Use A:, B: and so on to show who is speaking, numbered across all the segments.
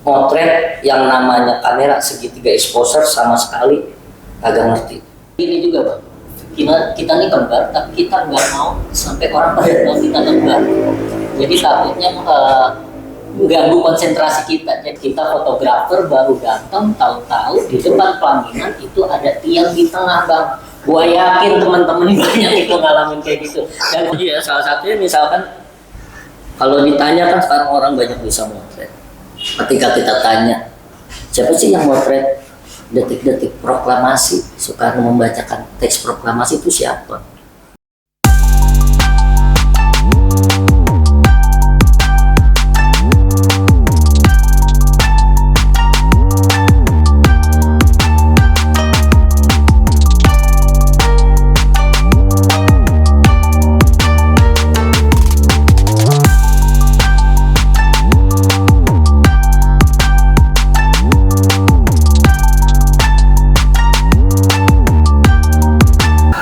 A: Motret yang namanya kamera segitiga exposure sama sekali agak ngerti. Ini juga bang, kita nih kembar, tapi kita nggak mau sampai orang pada tahu kita kembar. Jadi takutnya mengganggu konsentrasi kita. Jadi kita fotografer baru datang, tahu-tahu di depan pelaminan itu ada tiang di tengah bang. Gua yakin teman-teman banyak itu ngalamin kayak gitu. Dan iya, salah satunya misalkan kalau ditanya kan sekarang orang banyak bisa motret. Ketika kita tanya, siapa sih yang motret detik-detik proklamasi, Soekarno membacakan teks proklamasi itu siapa?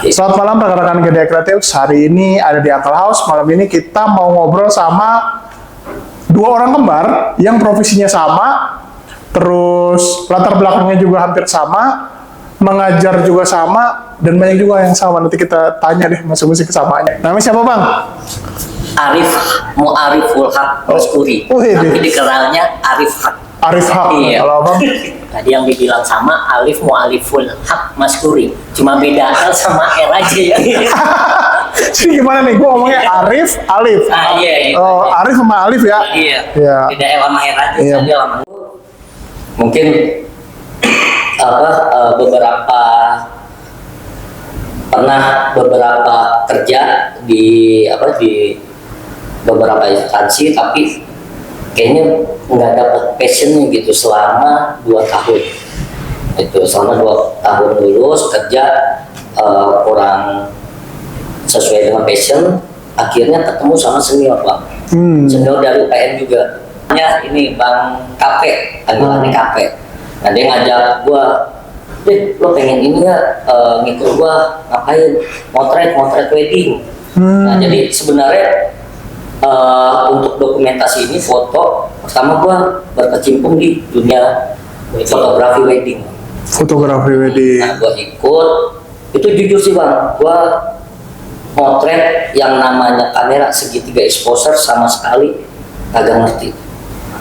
B: Selamat malam rekan-rekan Gede Kreatif. Hari ini ada di Akal House. Malam ini kita mau ngobrol sama dua orang kembar yang profesinya sama, terus latar belakangnya juga hampir sama, mengajar juga sama, dan banyak juga yang sama. Nanti kita tanya deh masing-masing kesamaannya. Namanya siapa bang?
A: Arif Mu'ariful Haq Maskuri, tapi dikenalnya Arif Haq.
B: Arif Haq.
A: Iya.
B: Kalau bang?
A: Tadi yang dibilang sama Alif Mu'aliful Haq Maskuri, cuma beda L sama R aja ya.
B: Jadi gimana nih? Gue ngomongnya Arif, Alif.
A: Iya.
B: Oh, Arif sama Alif ya?
A: Iya.
B: Iya.
A: Beda L sama R aja.
B: Iya.
A: Sambil lama. Mungkin beberapa kerja di beberapa instansi, tapi kayaknya nggak dapat passionnya gitu selama 2 tahun. Itu selama 2 tahun lulus kerja kurang sesuai dengan passion, akhirnya ketemu sama senior bang. Senior dari UPN juga. Ini Bang Kape, panggilannya Kape. Nah dia ngajak gua, lo pengen ini nggak ngikut gua ngapain? Motret wedding. Nah jadi sebenarnya untuk dokumentasi ini foto, pertama gua berkecimpung di dunia fotografi wedding.
B: Fotografi wedding.
A: Nah gua ikut, itu jujur sih bang, gua motret yang namanya kamera segitiga exposure sama sekali agak ngerti.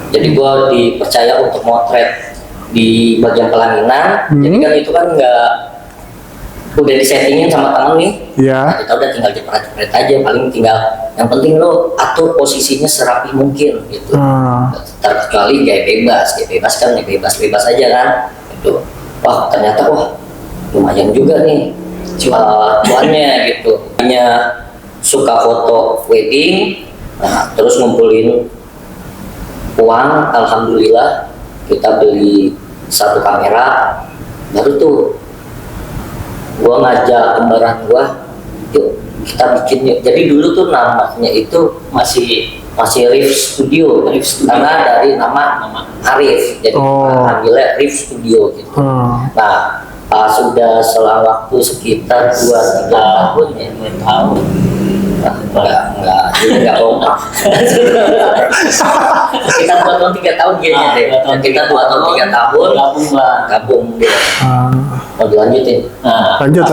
A: Jadi gua dipercaya untuk motret di bagian pelaminan. Jadi kan itu kan nggak udah disettingin sama temen nih.
B: Iya.
A: Nah, kita udah tinggal jepret aja, paling tinggal yang penting lo atur posisinya serapi mungkin gitu. Terkecuali gaya bebas kan ya bebas aja kan. Itu wah ternyata lumayan juga nih cuannya gitu. Hanya suka foto wedding, nah terus ngumpulin uang, alhamdulillah kita beli 1 kamera, baru tuh gua ngajak kembaran gua, yuk kita bikin yuk. Jadi dulu tuh namanya itu masih Rif Studio, karena dari nama Arif, jadi panggilnya Rif Studio gitu. Nah pas sudah selang waktu sekitar 2-3 tahun ya, 2 tahun enggak kompak. Kita 2 tahun 3 tahun kayaknya deh. Kita 2 tahun 3 tahun gabung deh. Mau dilanjutin?
B: Lanjut.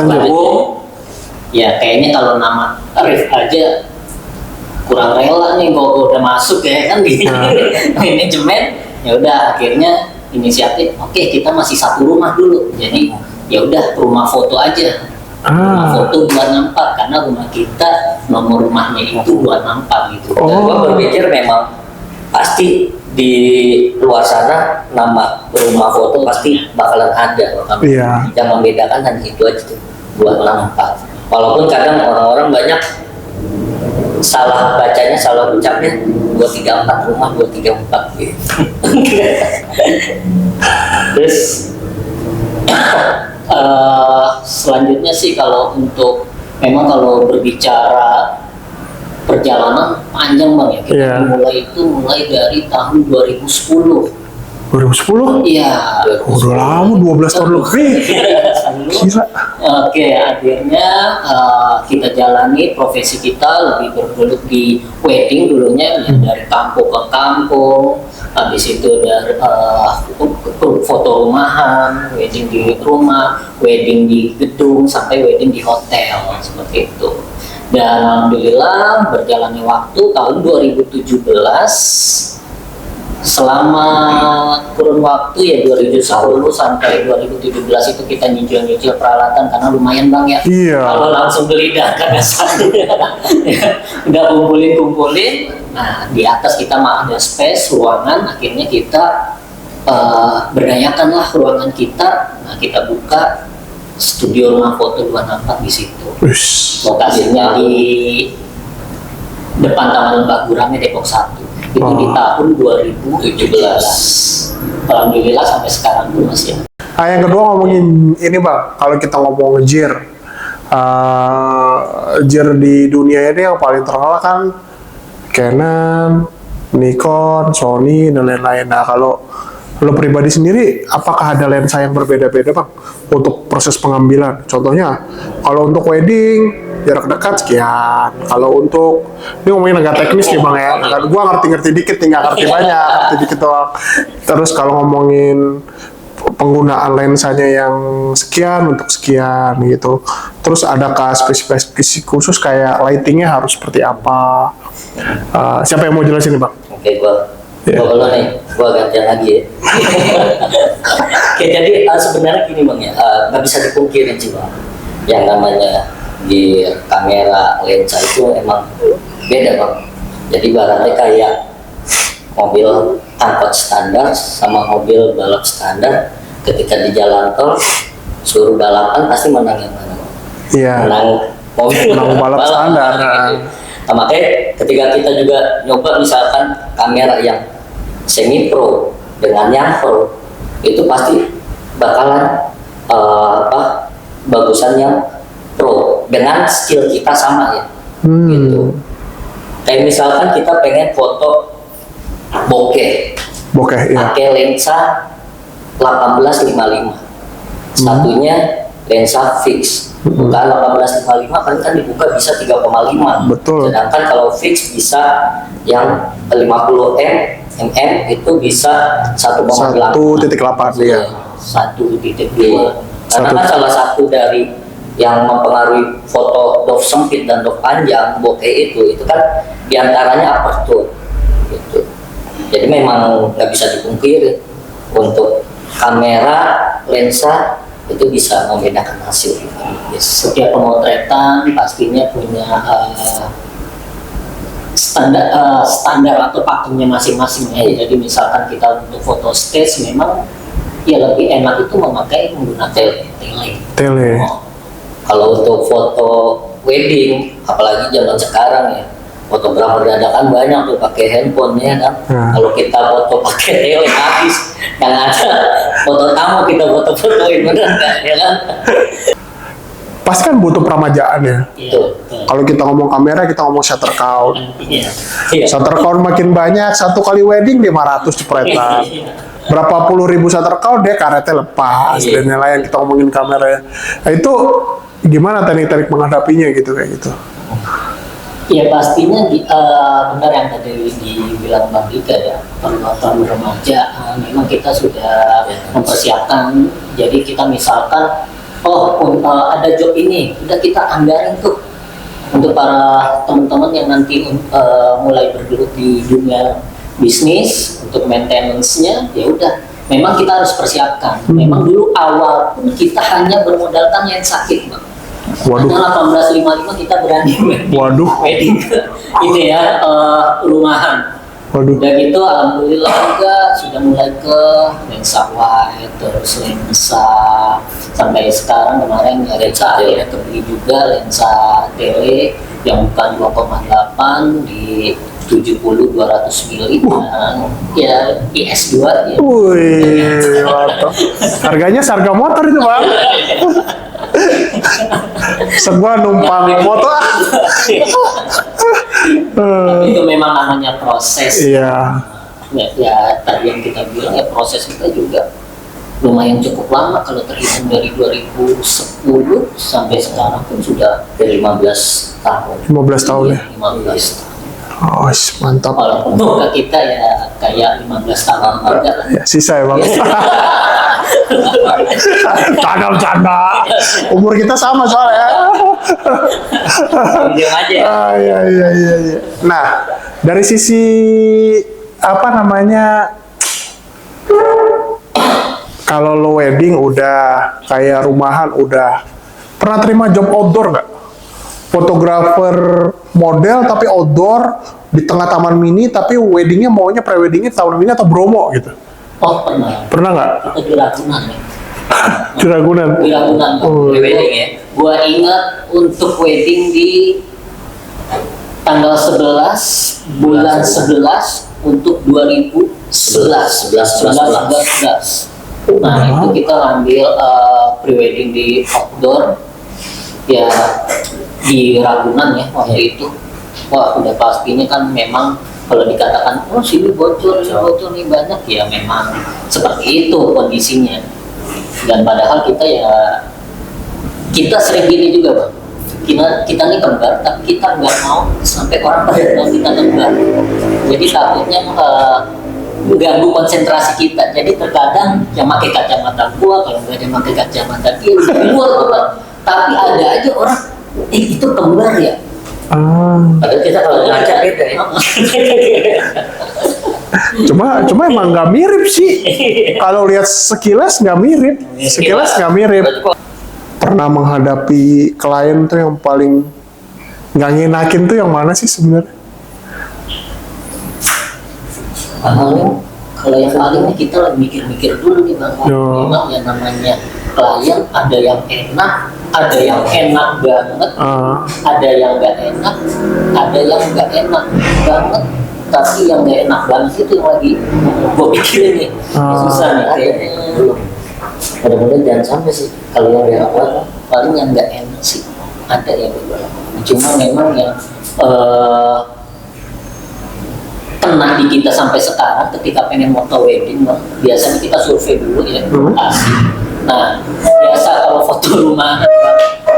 A: Ya kayaknya kalau nama Arif aja kurang rela nih, gua udah masuk ya kan di manajemen. Ya udah akhirnya inisiatif, oke kita masih satu rumah dulu. Jadi ya udah rumah foto aja. Rumah foto 264 karena rumah kita nomor rumahnya itu 264 gitu. Dan gua berpikir memang pasti di luar sana nama rumah foto pasti bakalan ada.
B: Iya.
A: Yang membedakan hanya itu aja tuh 264. Walaupun kadang orang-orang banyak salah bacanya, salah ucapnya 234 rumah 234 gitu. Terus selanjutnya sih kalau untuk memang kalau berbicara perjalanan panjang bang ya, kita mulai dari tahun 2010.
B: 2010?
A: Iya.
B: Udah lama, 12 tahun lebih. Gila.
A: Oke, akhirnya kita jalani profesi kita lebih bergelut di wedding dulunya, dari kampung ke kampung, habis itu dari foto rumahan, wedding di rumah, wedding di gedung, sampai wedding di hotel seperti itu. Dan alhamdulillah berjalannya waktu tahun 2017, selama kurun waktu ya 2010 sampai 2017 itu kita nyicil peralatan karena lumayan Bang ya.
B: Iya.
A: Kalau langsung beli dah karena udah kumpulin. Nah di atas kita mah ada space ruangan, akhirnya kita berdayakanlah ruangan kita. Nah kita buka studio rumah foto 264 di situ. Lokasinya di depan Taman Lembah Gurame Depok 1. Itu di tahun 2017. Alhamdulillah sampai sekarang pun masih ada.
B: Nah, yang kedua ngomongin ini Bang, kalau kita ngomong gear di dunia ini yang paling terkenal kan Canon, Nikon, Sony, dan lain-lain. Nah, kalau lo pribadi sendiri, apakah ada lensa yang berbeda-beda Bang untuk proses pengambilan? Contohnya, kalau untuk wedding, jarak dekat sekian. Kalau untuk, ini ngomongin agak teknis nih Bang ya, gua ngerti-ngerti dikit, nggak ngerti banyak, ngerti dikit doang. Terus kalau ngomongin penggunaan lensanya yang sekian untuk sekian gitu. Terus adakah spesifikasi khusus kayak lightingnya harus seperti apa? Siapa yang mau jelasin nih Bang?
A: Oke, gua kalau nih, gua gantian lagi ya. Oke, jadi sebenarnya gini Bang ya, nggak bisa dipungkirin sih Bang. Yang namanya di kamera lensa itu emang beda Bang. Jadi barangnya kayak mobil angkot standar sama mobil balap standar, ketika di jalan tol suruh balapan pasti menang yang mana?
B: Iya.
A: Menang mobil
B: balap standar.
A: Nah, makanya ketika kita juga nyoba misalkan kamera yang semi pro dengan yang pro, itu pasti bakalan bagusan yang pro dengan skill kita sama ya. Gitu. Kayak misalkan kita pengen foto bokeh,
B: iya.
A: pakai lensa 1855, satunya lensa fix. Bukan 1855 kan dibuka bisa 3,5.
B: Betul.
A: Sedangkan kalau fix bisa yang 50 mm itu bisa 1,8.
B: 1,8 ya.
A: 1,2. Karena kan salah satu dari yang mempengaruhi foto dov sempit dan dov panjang bokeh itu kan diantaranya aperture gitu. Jadi memang nggak bisa dipungkiri untuk kamera lensa itu bisa membedakan hasil. Setiap pemotretan pastinya punya standar atau pakemnya masing-masing ya. Jadi misalkan kita untuk foto stage memang ya lebih enak itu menggunakan tele. Kalau untuk foto wedding, apalagi zaman sekarang ya, fotografer dadakan banyak tuh pakai handphone ya kan. Kalau kita foto pakai tele habis, yang ada foto tamu kita foto-fotoin bener kan, ya kan?
B: Pasti kan butuh peramajaan ya. Kalau kita ngomong kamera, kita ngomong shutter count. Shutter count makin banyak, satu kali wedding 500 jepretan. Berapa puluh ribu shutter count dia karetnya lepas dan lain-lain. Kita ngomongin kamera ya. Nah, itu gimana teknik-teknik menghadapinya gitu kayak gitu?
A: Ya pastinya benar yang tadi dibilang Bang Dika ya, perluatan remaja memang kita sudah mempersiapkan. Jadi kita misalkan ada job ini, udah kita anggarin tuh untuk para teman-teman yang nanti mulai bergelut di dunia bisnis untuk maintenance-nya, ya udah memang kita harus persiapkan. Memang dulu awal pun kita hanya bermodalkan yang sakit Bang.
B: Waduh.
A: Karena 1855 kita berani wedding ini ya rumahan.
B: Waduh.
A: Udah gitu alhamdulillah juga sudah mulai ke lensa wide, terus lensa sampai sekarang kemarin lensa akhirnya kebeli juga lensa tele yang bukan 2,8 di 70-200 mili ya IS2 ya.
B: Wih, mantap. Harganya seharga motor itu Bang. Semua numpang motor.
A: Itu memang namanya proses.
B: Iya.
A: Ya tadi yang kita bilang ya proses kita juga lumayan cukup lama kalau terhitung dari 2010 sampai sekarang pun sudah dari 15 tahun.
B: 15 tahun ya.
A: 15 tahun.
B: Oh, mantap.
A: Walaupun ke kita ya kayak 15 tahun ada lah.
B: Ya, sisa ya bang. Canda. Umur kita sama soalnya.
A: Diam aja.
B: Iya. Nah, dari sisi apa namanya, kalau lo wedding udah, kayak rumahan udah, pernah terima job outdoor nggak? Fotografer model tapi outdoor di tengah taman mini, tapi weddingnya maunya pre-weddingnya tahun mini atau Bromo gitu?
A: Oh pernah.
B: Pernah nggak?
A: Kita di Ragunan ya.
B: Di Ragunan.
A: Di Ragunan wedding ya. Gua ingat untuk wedding di tanggal 11 bulan 11 untuk 2011. Nah itu kita ngambil pre-wedding di outdoor ya di Ragunan ya waktu itu. Wah udah pastinya kan memang kalau dikatakan oh sini bocor nih banyak ya, memang seperti itu kondisinya. Dan padahal kita sering gini juga bang, kita nih kembar tapi kita nggak mau sampai orang pada bilang kita kembar, jadi takutnya mengganggu konsentrasi kita. Jadi terkadang yang pakai kacamata gua, kalau nggak ada yang pakai kacamata dia di luar tuh bang, tapi ada aja orang itu kembar ya. Padahal kita kalau ngaca beda ya.
B: Cuma emang nggak mirip sih. Kalau lihat sekilas nggak mirip. Pernah menghadapi klien tuh yang paling nggak ngenakin tuh yang mana sih sebenarnya?
A: Kalau yang paling kita lagi mikir-mikir dulu nih bang. Memang yang namanya klien ada yang enak, ada yang enak banget, ada yang nggak enak, ada yang nggak enak banget. Tapi yang nggak enak banget itu yang lagi gue pikirin nih, susah nih kayaknya. Mudah-mudahan jangan sampai sih. Kalau yang nggak enak paling yang nggak enak sih ada yang berbeda. Cuma memang yang kena di kita sampai sekarang ketika pengen foto wedding, biasanya kita survei dulu ya. Nah, biasa kalau foto rumah,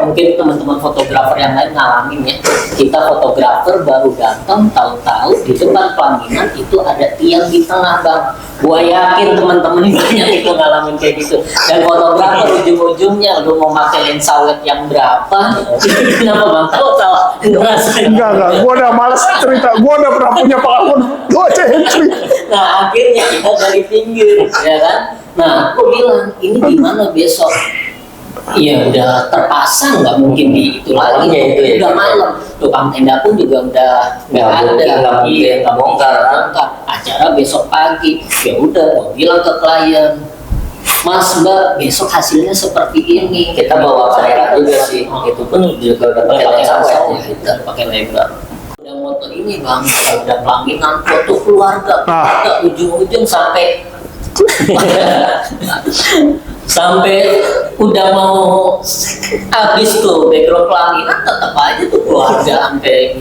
A: mungkin teman-teman fotografer yang lain ngalamin ya. Kita fotografer baru datang, tahu-tahu di depan pelaminan itu ada tiang di tengah bang. Gua yakin teman-teman banyak itu ngalamin kayak gitu. Dan fotografer ujung-ujungnya lu mau pakai lensa wet yang berapa? Kenapa bang? Tahu ngerasain?
B: Enggak. Gua udah males cerita. Gua udah pernah punya pengalaman. Gua aja yang cerita.
A: Nah akhirnya kita dari pinggir, ya kan? Nah, aku bilang ini gimana besok? Iya udah terpasang, nggak mungkin di itu lagi ya, itu udah malam. Tukang tenda pun juga udah nggak ada, nggak bongkar. Acara besok pagi, ya udah mau bilang ke klien, Mas Mbak besok hasilnya seperti ini. Kita bawa kamera juga sih, itu pun juga udah pakai lensa ya, kita pakai lebar. Udah moto ini bang, udah pelaminan, foto keluarga, ujung-ujung sampai udah mau habis tuh background pelaminan, tetap aja tuh keluarga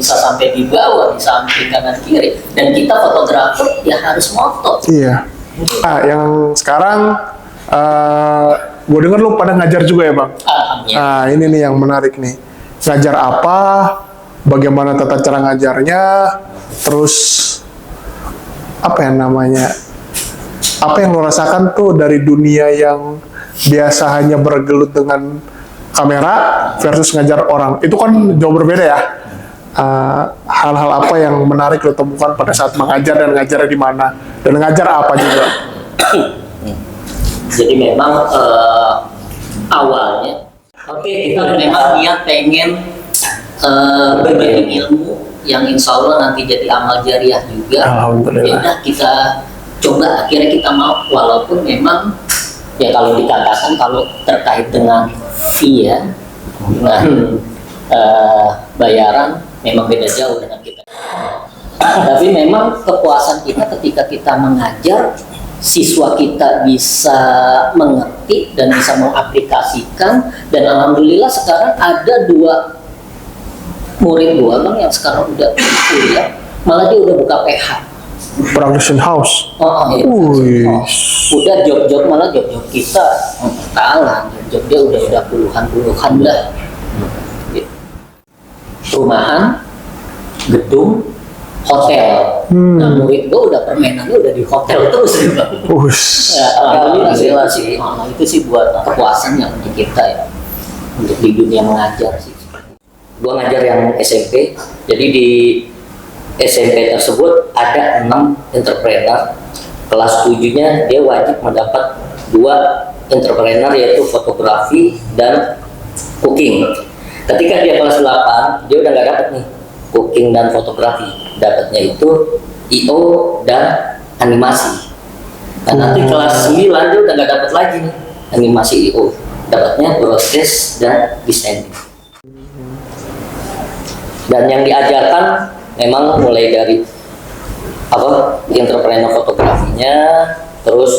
A: sampai di bawah, di samping kanan kiri, dan kita fotografer ya harus moto.
B: Iya. Yang sekarang gue denger lu pada ngajar juga ya bang. Ini nih yang menarik nih, ngajar apa, bagaimana tata cara ngajarnya, terus apa yang namanya, apa yang lo rasakan tuh dari dunia yang biasa hanya bergelut dengan kamera versus ngajar orang. Itu kan jauh berbeda ya. Hal-hal apa yang menarik lo temukan pada saat mengajar, dan ngajarnya di mana, dan ngajar apa juga?
A: Jadi memang awalnya kita memang niat pengen berbagi ilmu yang insya Allah nanti jadi amal jariah juga.
B: Alhamdulillah.
A: Ya kita coba, akhirnya kita mau, walaupun memang ya kalau dikatakan kalau terkait dengan fee ya, dengan bayaran memang beda jauh dengan kita. Tapi memang kepuasan kita ketika kita mengajar, siswa kita bisa mengerti dan bisa mengaplikasikan, dan alhamdulillah sekarang ada 2 murid gua bang yang sekarang udah kuliah, malah dia udah buka PH.
B: Production house.
A: Ya, udah job-job, malah job-job kita kalah, job dia udah puluhan lah. Rumahan, gedung, hotel. Nah, murid gue udah permainannya udah di hotel terus gitu. Ya, alhamdulillah sih. Nah, itu sih buat kepuasan yang di kita ya untuk di dunia mengajar sih. Gue ngajar yang SMP, jadi di SMP tersebut ada 6 entrepreneur. Kelas 7-nya dia wajib mendapat 2 entrepreneur, yaitu fotografi dan cooking. Ketika dia kelas 8, dia udah nggak dapat nih cooking dan fotografi, dapatnya itu IO dan animasi. Dan nanti kelas 9 dia udah nggak dapat lagi nih animasi IO, dapatnya broadcast dan desain. Dan yang diajarkan memang mulai dari entrepreneur fotografinya, terus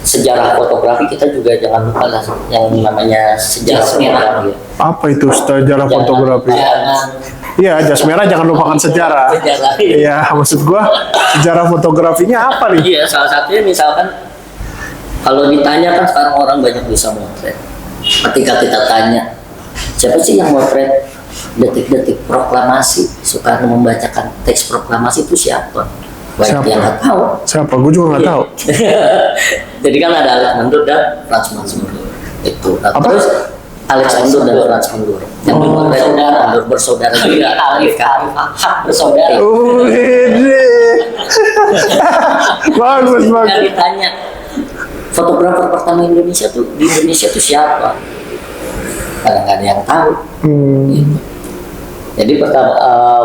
A: sejarah fotografi. Kita juga jangan lupa lah yang namanya sejarah fotografi.
B: Apa itu sejarah fotografi? Iya, jas merah jangan lupakan sejarah. Iya, maksud gua sejarah fotografinya apa nih?
A: Iya, salah satunya misalkan kalau ditanya kan sekarang orang banyak bisa motret. Ketika kita tanya, siapa sih yang motret detik-detik proklamasi, Soekarno membacakan teks proklamasi, itu siapa? Banyak yang nggak tahu.
B: Siapa? Gue juga nggak tahu.
A: Jadi kan ada Alex Mundur dan Frans Mundur. Itu. Nah, terus Alex Mundur dan Frans Mundur. Yang bersaudara juga. Hak bersaudara.
B: Bagus.
A: Yang ditanya, fotografer pertama Indonesia tuh di Indonesia tuh siapa? Kadang nggak ada yang tahu. Gitu. Jadi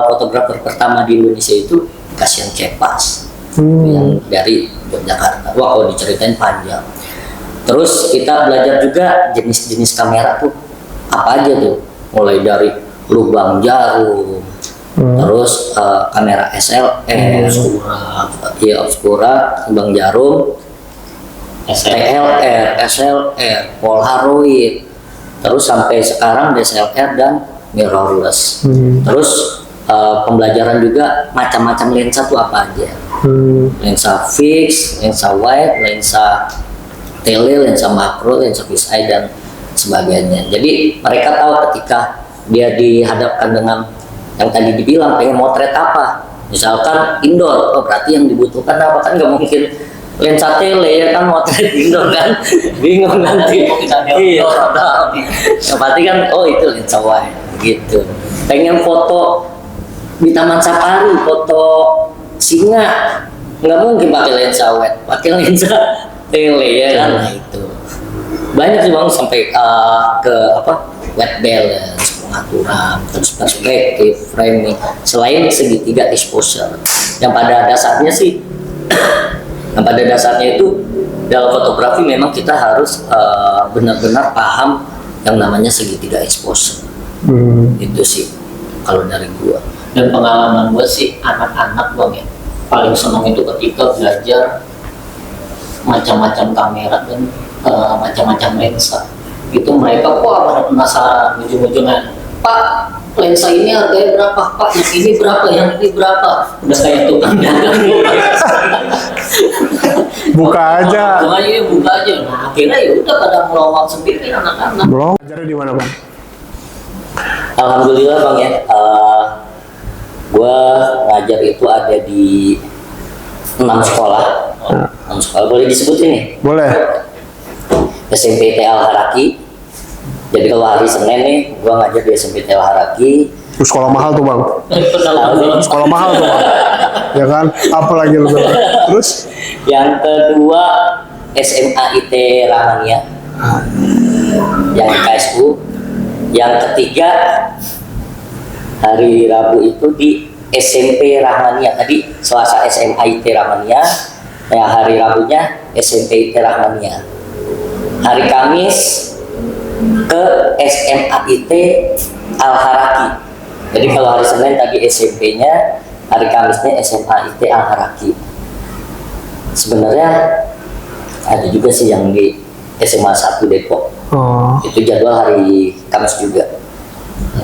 A: fotografer pertama di Indonesia itu Kasian Cepas, yang dari Yogyakarta. Wah, kalau diceritain panjang. Terus kita belajar juga jenis-jenis kamera tuh apa aja tuh, mulai dari lubang jarum, terus kamera SLR, obscura, lubang jarum, TLR, SLR, Polaroid, terus sampai sekarang DSLR dan mirrorless. Terus pembelajaran juga macam-macam lensa tuh apa aja. Lensa fix, lensa wide, lensa tele, lensa makro, lensa fisheye dan sebagainya. Jadi mereka tahu ketika dia dihadapkan dengan yang tadi dibilang pengen motret apa, misalkan indoor, oh berarti yang dibutuhkan apa, kan nggak mungkin lensa tele ya kan motret indoor kan, bingung nanti. Iya, yang pasti kan oh itu lensa wide gitu. Pengen foto di Taman Safari, foto singa, nggak mungkin pakai lensa wide, pakai lensa tele ya kan. Nah itu banyak sih bang, sampai ke white balance, pengaturan, terus perspektif, framing, selain segitiga exposure. Yang pada dasarnya sih yang pada dasarnya itu dalam fotografi memang kita harus benar-benar paham yang namanya segitiga exposure. Itu sih kalau dari gua. Dan pengalaman gua sih anak-anak bang ya paling senang itu ketika belajar macam-macam kamera dan macam-macam lensa. Itu mereka pada penasaran, ujung-ujungnya, Pak, lensa ini harganya berapa? Pak, yang ini berapa? Yang ini berapa? Udah kayak tukang dagang.
B: Buka aja.
A: Buka aja. Nah, akhirnya ya udah pada melawak sendiri anak-anak.
B: Belum. Ajarnya di mana bang?
A: Alhamdulillah bang ya. Gua ngajar itu ada di 6 sekolah. 6 sekolah boleh disebutin nih?
B: Boleh.
A: SMP Al Haraki. Jadi kalau hari Senin nih, gua ngajar di SMP Al Haraki.
B: Sekolah mahal tuh bang. Sekolah mahal tuh bang. Ya kan? Apa lagi lu bilang? Terus?
A: Yang kedua SMA IT Rahmania. Yang KSU. Yang ketiga hari Rabu itu di SMP Rahmania. Tadi Selasa SMA IT Rahmania. Ya hari Rabunya SMP IT Rahmania. Hari Kamis ke SMA IT Al Haraki. Jadi kalau hari Senin tadi SMP-nya, hari Kamisnya SMA IT Al Haraki. Sebenarnya ada juga sih yang di SMA 1 Depok. Itu jadwal hari Kamis juga.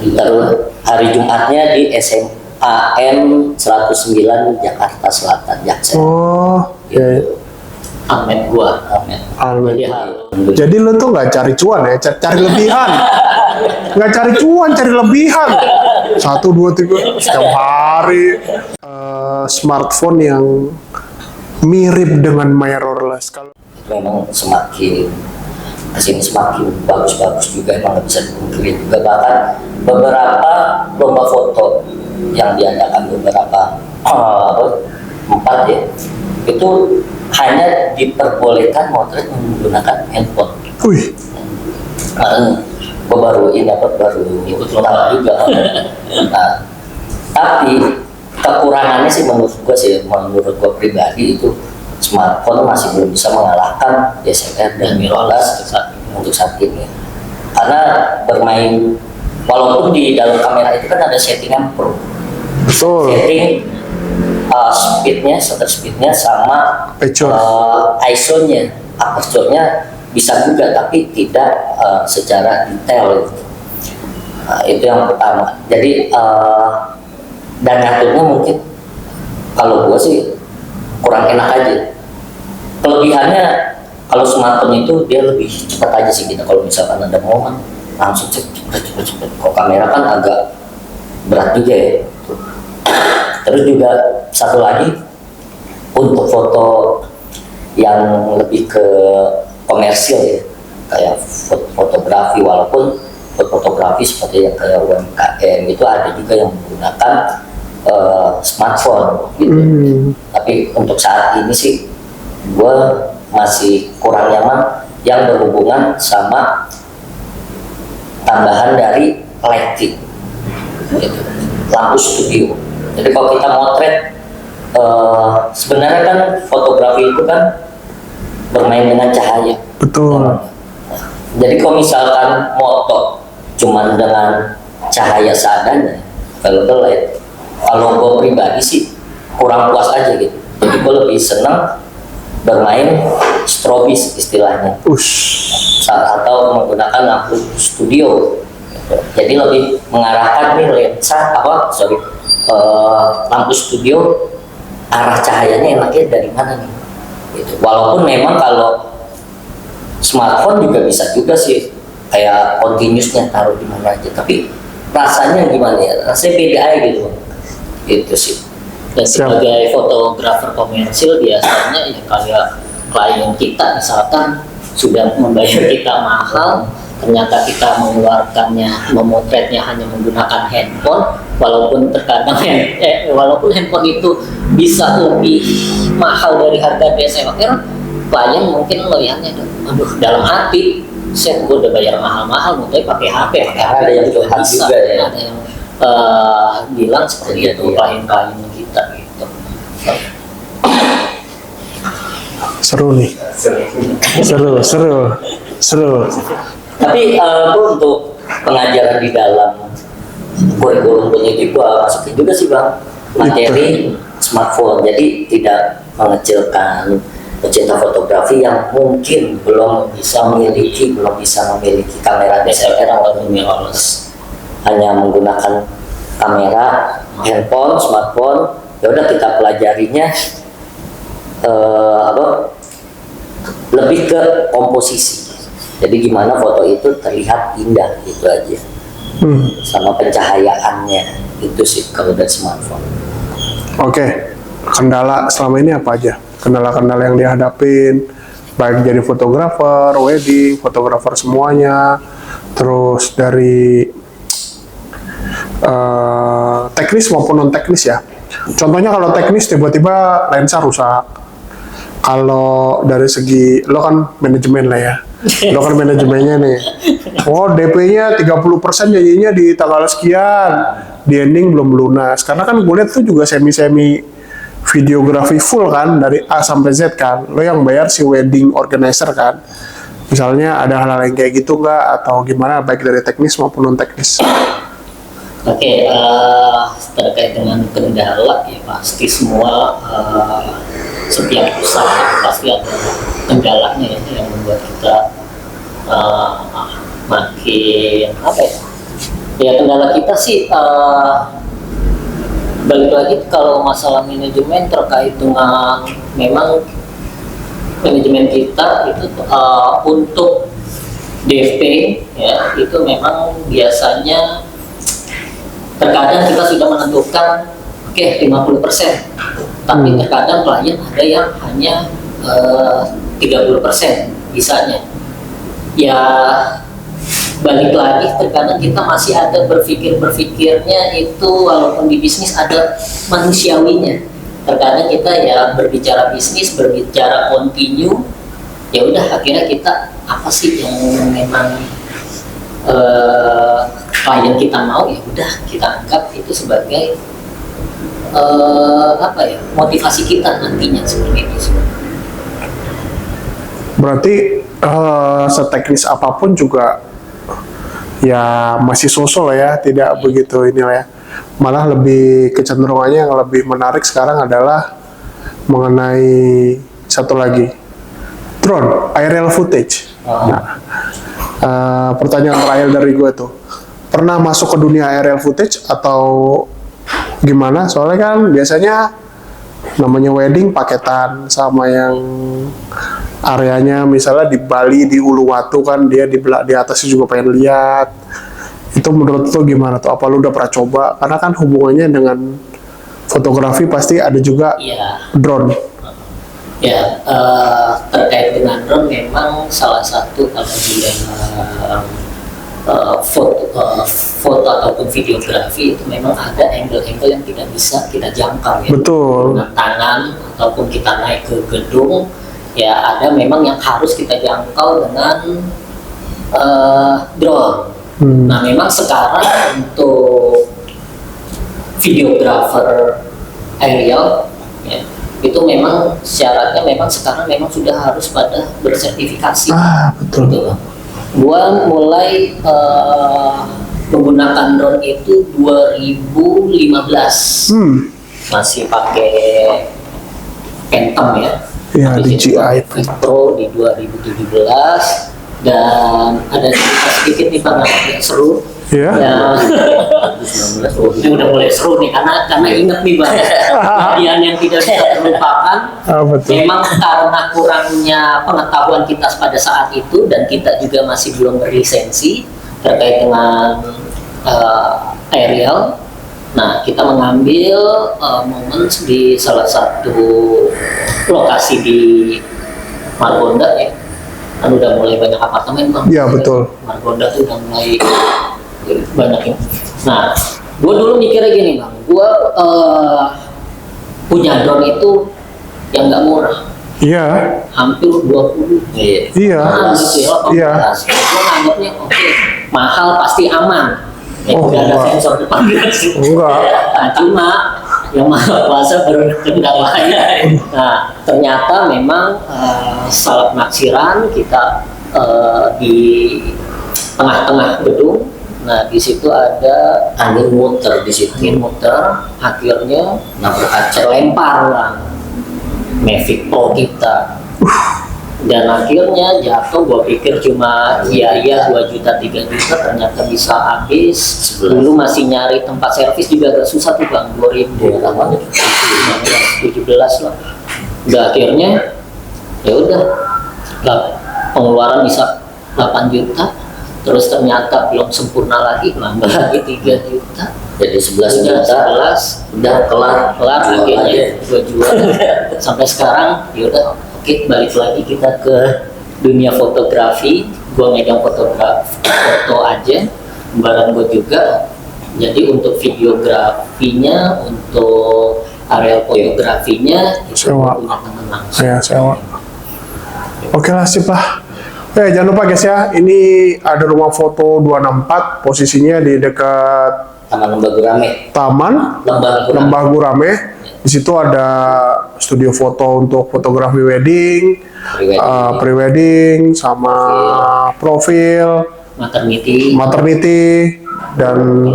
A: Terus hari Jumatnya di SMAN 109 Jakarta Selatan, Jaksel. Gitu. Amin gua, amin.
B: Jadi lu tuh nggak cari cuan ya, cari lebihan. Nggak cari cuan, cari lebihan. 1, 2, 3 setiap hari. smartphone yang mirip dengan mirrorless. Kalau
A: memang semakin kesini semakin bagus-bagus juga, emang nggak bisa dipungkiri juga. Bahkan beberapa lomba foto yang diadakan beberapa tempat ya, itu hanya diperbolehkan motret menggunakan handphone.
B: wih,
A: Gue baru ikut lomba juga. Nah, tapi kekurangannya sih menurut gue pribadi itu smartphone masih belum bisa mengalahkan DSLR dan mirrorless untuk saat ini. Karena bermain, walaupun di dalam kamera itu kan ada settingan pro,
B: betul.
A: setting shutter speednya sama
B: Aperture.
A: ISO-nya, aperture-nya bisa juga, tapi tidak secara detail. Nah, itu yang pertama. Jadi dan ngaturnya mungkin kalau gue sih kurang enak aja. Kelebihannya kalau smartphone itu dia lebih cepat aja sih kita, kalau misalkan ada momen langsung cepet. Kalau kamera kan agak berat juga ya. Terus juga satu lagi, untuk foto yang lebih ke komersil ya, kayak fotografi, walaupun fotografi seperti yang kayak UMKM itu ada juga yang menggunakan smartphone gitu. Tapi untuk saat ini sih gue masih kurang nyaman yang berhubungan sama tambahan dari lighting gitu, lampu studio. Jadi kalau kita motret, sebenarnya kan fotografi itu kan bermain dengan cahaya.
B: Betul.
A: Nah, jadi kalau misalkan moto cuman dengan cahaya seadanya, kalau light, kalau gue pribadi sih kurang puas aja gitu. Jadi gue lebih senang bermain strobis istilahnya, atau menggunakan lampu studio. Jadi lebih mengarahkan nih lensa lampu studio, arah cahayanya enaknya dari mana nih gitu. Walaupun memang kalau smartphone juga bisa juga sih kayak continuousnya taruh di mana aja, tapi rasanya gimana ya, rasanya beda aja gitu. Itu sih.
C: Dan sebagai fotografer komersil biasanya ya kayak klien kita misalkan sudah membayar kita mahal, ternyata kita mengeluarkannya, memotretnya hanya menggunakan handphone, walaupun terkadang walaupun handphone itu bisa lebih mahal dari harga DSLR, klien mungkin melihatnya, aduh, dalam hati saya udah bayar mahal-mahal, tapi pakai HP
A: Ada yang curhat
C: bisa.
A: juga ya.
C: Ada yang bilang seperti itu, klien-klien kita gitu.
B: Seru nih. Seru.
A: Tapi Bu, untuk pengajaran di dalam kurikulum pendidik gua masukin juga sih Bang materi smartphone, jadi tidak mengecilkan pecinta fotografi yang mungkin belum bisa memiliki kamera DSLR atau mirrorless, hanya menggunakan kamera handphone, smartphone. Ya udah, kita pelajarinya lebih ke komposisi. Jadi gimana foto itu terlihat indah, gitu aja. Sama pencahayaannya, itu sih kalau dari smartphone.
B: Oke. Kendala selama ini apa aja? Kendala-kendala yang dihadapin, baik jadi fotografer, wedding, fotografer semuanya, terus dari teknis maupun non teknis ya. Contohnya kalau teknis tiba-tiba lensa rusak. Kalau dari segi, lo kan manajemen lah ya. Lo kan manajemennya nih. Oh, DP-nya 30% janjinya di tanggal sekian. Di ending belum lunas. Karena kan gue lihat tuh juga semi-semi videografi full kan, dari A sampai Z kan. Lo yang bayar si wedding organizer kan. Misalnya ada hal-hal yang kayak gitu nggak? Atau gimana, baik dari teknis maupun non teknis?
C: Oke, terkait dengan kendala ya pasti semua setiap usaha pasti ada kendalanya ya, yang membuat kita makin apa ya? Ya kendala kita sih balik lagi kalau masalah manajemen terkait dengan memang manajemen kita itu untuk DP ya itu memang biasanya terkadang kita sudah menentukan oke 50%. Tapi terkadang klien ada yang hanya 30% bisanya. Ya balik lagi, terkadang kita masih ada berpikirnya itu, walaupun di bisnis ada manusiawinya. Terkadang kita ya berbicara bisnis, berbicara continue, ya udah akhirnya kita apa sih yang memang klien kita mau, ya udah kita anggap itu sebagai apa ya, motivasi kita nantinya seperti itu.
B: Berarti seteknis apapun juga ya masih sosok ya, tidak begitu inilah ya. Malah lebih kecenderungannya yang lebih menarik sekarang adalah mengenai satu lagi, drone, aerial footage. Nah, pertanyaan terakhir dari gue tuh, pernah masuk ke dunia aerial footage atau gimana? Soalnya kan biasanya namanya wedding paketan sama yang areanya misalnya di Bali, di Uluwatu kan dia di atasnya juga pengen lihat. Itu menurut lo gimana tuh? Apa lo udah pernah coba? Karena kan hubungannya dengan fotografi pasti ada juga drone.
C: Ya, terkait dengan drone memang salah satu kalau di foto ataupun videografi itu memang ada angle-angle yang tidak bisa kita jangkau ya.
B: Betul.
C: Dengan tangan ataupun kita naik ke gedung, ya ada memang yang harus kita jangkau dengan drone. Nah memang sekarang untuk videographer aerial ya, itu memang syaratnya memang sekarang memang sudah harus pada bersertifikasi.
B: Betul.
C: Gitu. Gua mulai menggunakan drone itu 2015. Masih pakai Phantom ya.
B: Iya, DJI
C: Pro di 2017. Dan ada cerita sedikit nih Pak yang seru.
B: Iya.
C: Ini udah mulai seru nih karena inget nih Bang, kejadian yang tidak bisa terlupakan.
B: Betul.
C: Memang karena kurangnya pengetahuan kita pada saat itu dan kita juga masih belum berlisensi terkait dengan aerial. Nah, kita mengambil momen di salah satu lokasi di Margonda ya. Kan udah mulai banyak apartemen Bang.
B: Iya, betul.
C: Margonda tuh udah mulai banyak ya. Nah, gue dulu mikirnya gini Bang, gue punya drone itu yang nggak murah.
B: Iya.
C: Hampir 20.
B: Iya.
C: Mahal gitu ya, 18.
B: Iya.
C: Gue nganggapnya oke, mahal pasti aman. Ya, udah ada
B: enggak.
C: sensor depan
B: Enggak.
C: Nah, cuma yang maha kuasa baru kendalanya. Nah, ternyata memang salah penaksiran kita di tengah-tengah gedung. Nah, di situ ada
A: angin muter di situ.
C: angin muter, akhirnya nabrak kaca, lempar lah Mavic Pro kita. Dan akhirnya jatuh, gua pikir cuma iya 2 juta 3 juta, ternyata bisa habis. Dulu masih nyari tempat servis juga agak susah tuh Bang, 2017 lah. Udah akhirnya ya udah pengeluaran bisa 8 juta, terus ternyata belum sempurna lagi, nambah lagi 3 juta.
A: Jadi 11 juta udah kelar
C: Akhirnya gue jual. Sampai sekarang ya udah oke, balik lagi kita ke dunia fotografi. Gue megang foto aja, barang gue juga. Jadi untuk videografinya, untuk areal fotografinya itu
B: Sewa.
C: punya teman langsung.
B: Saya sewa. Oke lah, sip lah. Jangan lupa guys ya, ini ada rumah foto 264, posisinya di dekat
A: Taman Lembah Gurame.
B: Lembah Gurame. Di situ ada studio foto untuk fotografi wedding, pre-wedding, sama profil, maternity, dan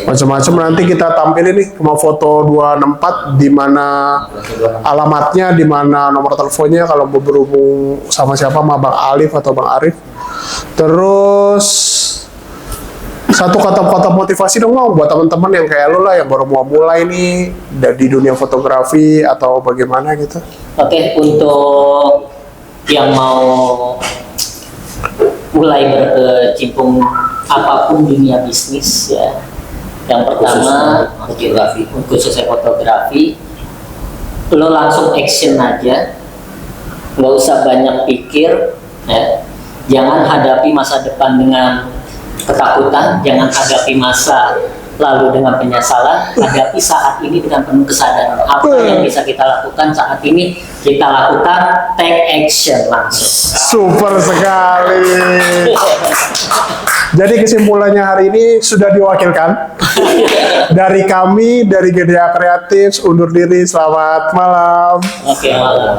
B: macam-macam. Nanti kita tampilin nih rumah foto 264 di mana alamatnya, di mana nomor teleponnya kalau mau berhubung sama siapa, sama Bang Alif atau Bang Arif. Terus satu kata-kata motivasi dong Bang, buat teman-teman yang kayak lo lah, yang baru mau mulai nih di dunia fotografi atau bagaimana gitu.
C: Oke, untuk yang mau mulai berkecimpung apapun dunia bisnis ya, Yang pertama,
A: fotografi.
C: khususnya fotografi, lo langsung action aja, nggak usah banyak pikir, ya. Jangan hadapi masa depan dengan ketakutan, jangan hadapi masa lalu dengan penyesalan, hadapi saat ini dengan penuh kesadaran. Apa yang bisa kita lakukan saat ini, kita lakukan, take action langsung.
B: Super sekali. Jadi kesimpulannya hari ini sudah diwakilkan dari kami, dari GDA Kreatif, undur diri. Selamat malam.
C: Oke, malam.